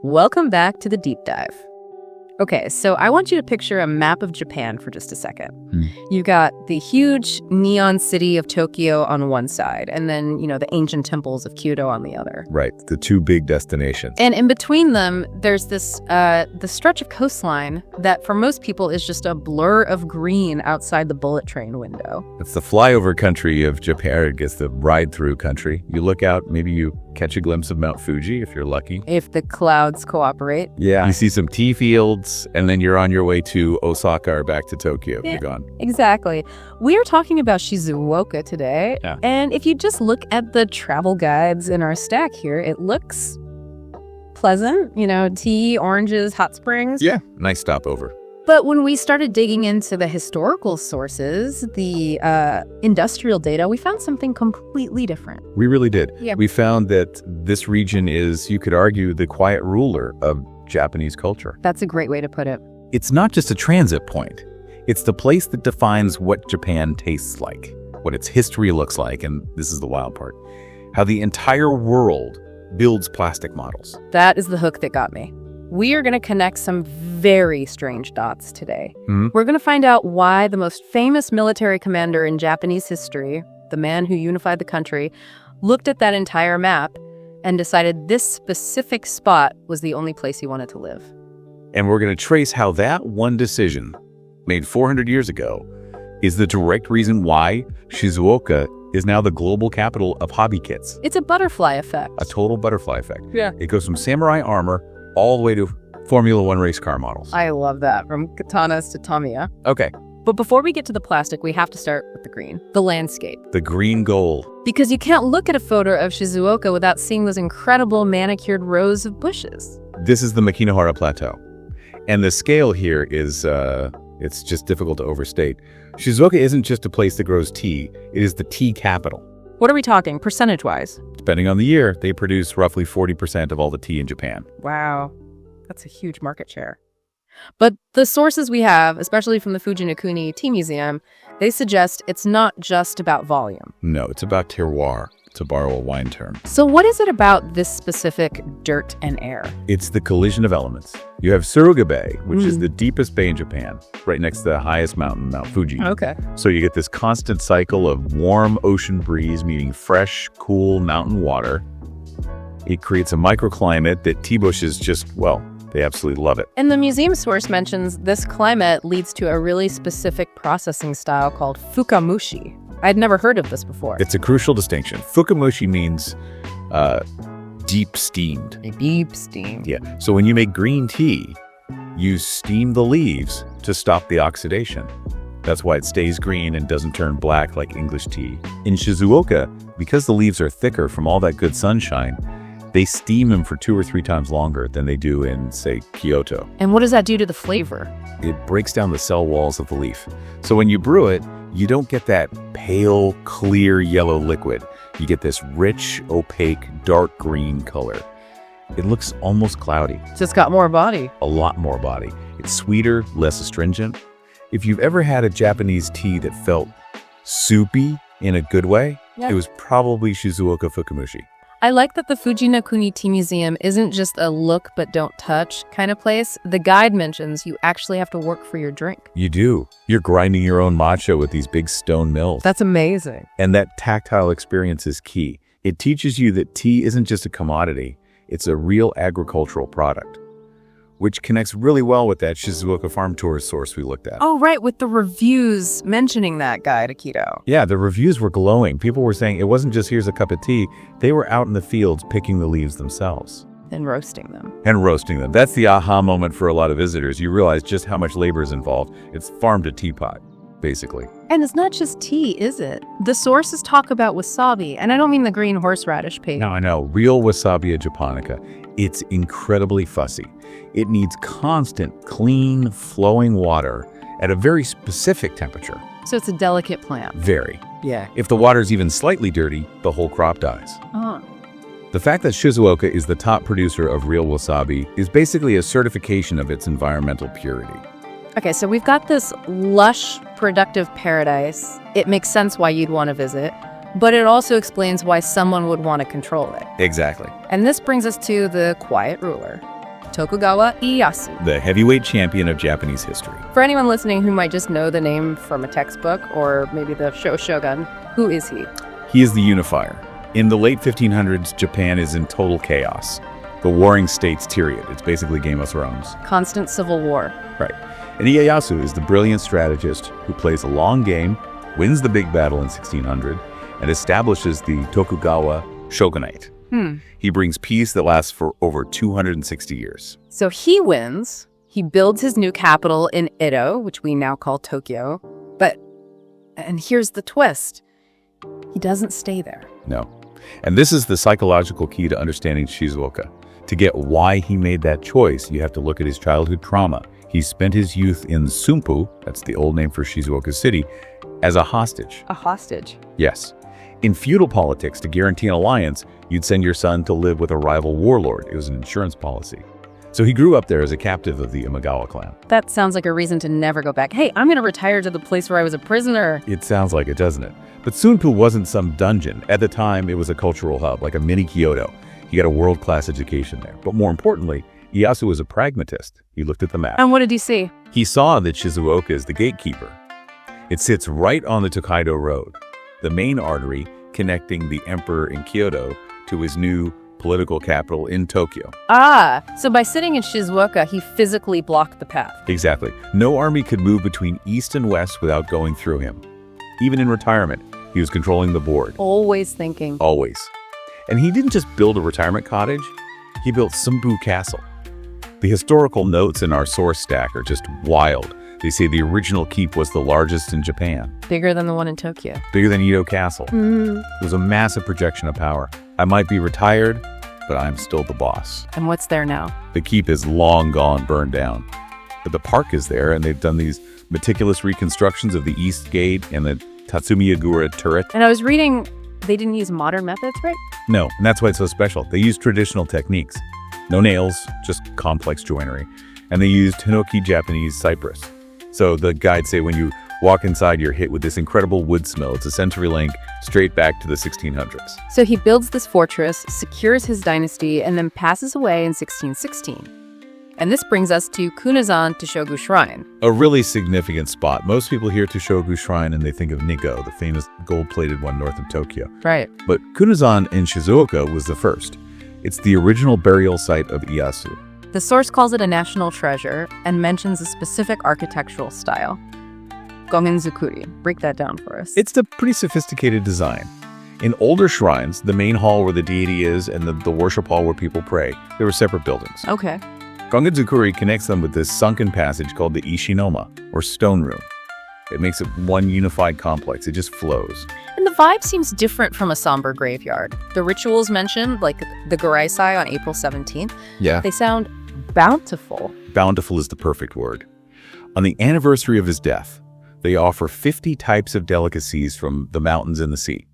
Welcome back to the deep dive. Okay, so I want you to picture a map of Japan for just a second. You've got the huge neon city of Tokyo on one side, and then, the ancient temples of Kyoto on the other. Right, the two big destinations. And in between them, there's this the stretch of coastline that for most people is just a blur of green outside the bullet train window. It's the flyover country of Japan. It gets the ride-through country. You look out, maybe you catch a glimpse of Mount Fuji if you're lucky. If the clouds cooperate. Yeah, you see some tea fields, and then you're on your way to Osaka or back to Tokyo. Yeah, you're gone. Exactly. We are talking about Shizuoka today. Yeah. And if you just look at the travel guides in our stack here, it looks pleasant. Tea, oranges, hot springs. Yeah, nice stopover. But when we started digging into the historical sources, the industrial data, we found something completely different. We really did. Yeah. We found that this region is, you could argue, the quiet ruler of Japanese culture. That's a great way to put it. It's not just a transit point. It's the place that defines what Japan tastes like, what its history looks like, and this is the wild part, how the entire world builds plastic models. That is the hook that got me. We are going to connect some very strange dots today. We're going to find out why the most famous military commander in Japanese history, the man who unified the country, looked at that entire map and decided this specific spot was the only place he wanted to live. And we're going to trace how that one decision, made 400 years ago, is the direct reason why Shizuoka is now the global capital of hobby kits. It's a butterfly effect. A total butterfly effect. Yeah. It goes from samurai armor all the way to Formula One race car models. I love that, from katanas to Tamiya. Okay. But before we get to the plastic, we have to start with the green, the landscape. The green goal. Because you can't look at a photo of Shizuoka without seeing those incredible manicured rows of bushes. This is the Makinohara Plateau. And the scale here is, it's just difficult to overstate. Shizuoka isn't just a place that grows tea, it is the tea capital. What are we talking, percentage-wise? Depending on the year, they produce roughly 40% of all the tea in Japan. Wow, that's a huge market share. But the sources we have, especially from the Fujinakuni Tea Museum, they suggest it's not just about volume. No, it's about terroir, to borrow a wine term. So what is it about this specific dirt and air? It's the collision of elements. You have Suruga Bay, which is the deepest bay in Japan, right next to the highest mountain, Mount Fuji. Okay. So you get this constant cycle of warm ocean breeze meeting fresh, cool mountain water. It creates a microclimate that tea bushes just, well, they absolutely love it. And the museum source mentions this climate leads to a really specific processing style called fukamushi. I'd never heard of this before. It's a crucial distinction. Fukamushi means deep steamed. Deep steam. Yeah. So when you make green tea, you steam the leaves to stop the oxidation. That's why it stays green and doesn't turn black like English tea. In Shizuoka, because the leaves are thicker from all that good sunshine, they steam them for 2 or 3 times longer than they do in, say, Kyoto. And what does that do to the flavor? It breaks down the cell walls of the leaf. So when you brew it, you don't get that pale, clear yellow liquid. You get this rich, opaque, dark green color. It looks almost cloudy. It's just got more body. A lot more body. It's sweeter, less astringent. If you've ever had a Japanese tea that felt soupy in a good way, It was probably Shizuoka Fukamushi. I like that the Fujinakuni Tea Museum isn't just a look but don't touch kind of place. The guide mentions you actually have to work for your drink. You do. You're grinding your own matcha with these big stone mills. That's amazing. And that tactile experience is key. It teaches you that tea isn't just a commodity, it's a real agricultural product, which connects really well with that Shizuoka farm tourist source we looked at. Oh, right, with the reviews mentioning that guide, Akito. Yeah, the reviews were glowing. People were saying it wasn't just here's a cup of tea. They were out in the fields picking the leaves themselves. And roasting them. And roasting them. That's the aha moment for a lot of visitors. You realize just how much labor is involved. It's farm to teapot, basically. And it's not just tea, is it? The sources talk about wasabi, and I don't mean the green horseradish paste. No, I know. Real Wasabia japonica. It's incredibly fussy. It needs constant, clean, flowing water at a very specific temperature. So it's a delicate plant. Very. Yeah. If the water's even slightly dirty, the whole crop dies. Oh. The fact that Shizuoka is the top producer of real wasabi is basically a certification of its environmental purity. Okay, so we've got this lush, productive paradise. It makes sense why you'd want to visit, but it also explains why someone would want to control it. Exactly. And this brings us to the quiet ruler. Tokugawa Ieyasu. The heavyweight champion of Japanese history. For anyone listening who might just know the name from a textbook or maybe the show Shogun, who is he? He is the unifier. In the late 1500s, Japan is in total chaos. The warring states period. It's basically Game of Thrones. Constant civil war. Right. And Ieyasu is the brilliant strategist who plays a long game, wins the big battle in 1600, and establishes the Tokugawa shogunate. He brings peace that lasts for over 260 years. So he wins. He builds his new capital in Edo, which we now call Tokyo. And here's the twist. He doesn't stay there. No. And this is the psychological key to understanding Shizuoka. To get why he made that choice, you have to look at his childhood trauma. He spent his youth in Sumpu, that's the old name for Shizuoka City, as a hostage. A hostage? Yes. In feudal politics, to guarantee an alliance, you'd send your son to live with a rival warlord. It was an insurance policy. So he grew up there as a captive of the Imagawa clan. That sounds like a reason to never go back. Hey, I'm going to retire to the place where I was a prisoner. It sounds like it, doesn't it? But Sunpu wasn't some dungeon. At the time, it was a cultural hub, like a mini Kyoto. He got a world-class education there. But more importantly, Ieyasu was a pragmatist. He looked at the map. And what did he see? He saw that Shizuoka is the gatekeeper. It sits right on the Tokaido Road, the main artery connecting the emperor in Kyoto to his new political capital in Tokyo. So by sitting in Shizuoka, he physically blocked the path. Exactly. No army could move between east and west without going through him. Even in retirement, he was controlling the board. Always thinking. Always. And he didn't just build a retirement cottage, he built Sumbu Castle. The historical notes in our source stack are just wild. They say the original keep was the largest in Japan. Bigger than the one in Tokyo. Bigger than Edo Castle. It was a massive projection of power. I might be retired, but I'm still the boss. And what's there now? The keep is long gone, burned down. But the park is there, and they've done these meticulous reconstructions of the East Gate and the Tatsumiyagura turret. And I was reading they didn't use modern methods, right? No, and that's why it's so special. They used traditional techniques. No nails, just complex joinery. And they used Hinoki Japanese cypress. So the guides say when you walk inside, you're hit with this incredible wood smell. It's a sensory link straight back to the 1600s. So he builds this fortress, secures his dynasty, and then passes away in 1616. And this brings us to Kunizan Toshogu Shrine. A really significant spot. Most people hear Toshogu Shrine and they think of Nikko, the famous gold-plated one north of Tokyo. Right. But Kunizan in Shizuoka was the first. It's the original burial site of Ieyasu. The source calls it a national treasure and mentions a specific architectural style. Gongenzukuri. Break that down for us. It's a pretty sophisticated design. In older shrines, the main hall where the deity is and the worship hall where people pray, there were separate buildings. Okay. Gongenzukuri connects them with this sunken passage called the Ishinoma, or stone room. It makes it one unified complex. It just flows. And the vibe seems different from a somber graveyard. The rituals mentioned, like the Garaisai on April 17th, they sound bountiful. Bountiful is the perfect word. On the anniversary of his death, they offer 50 types of delicacies from the mountains and the sea.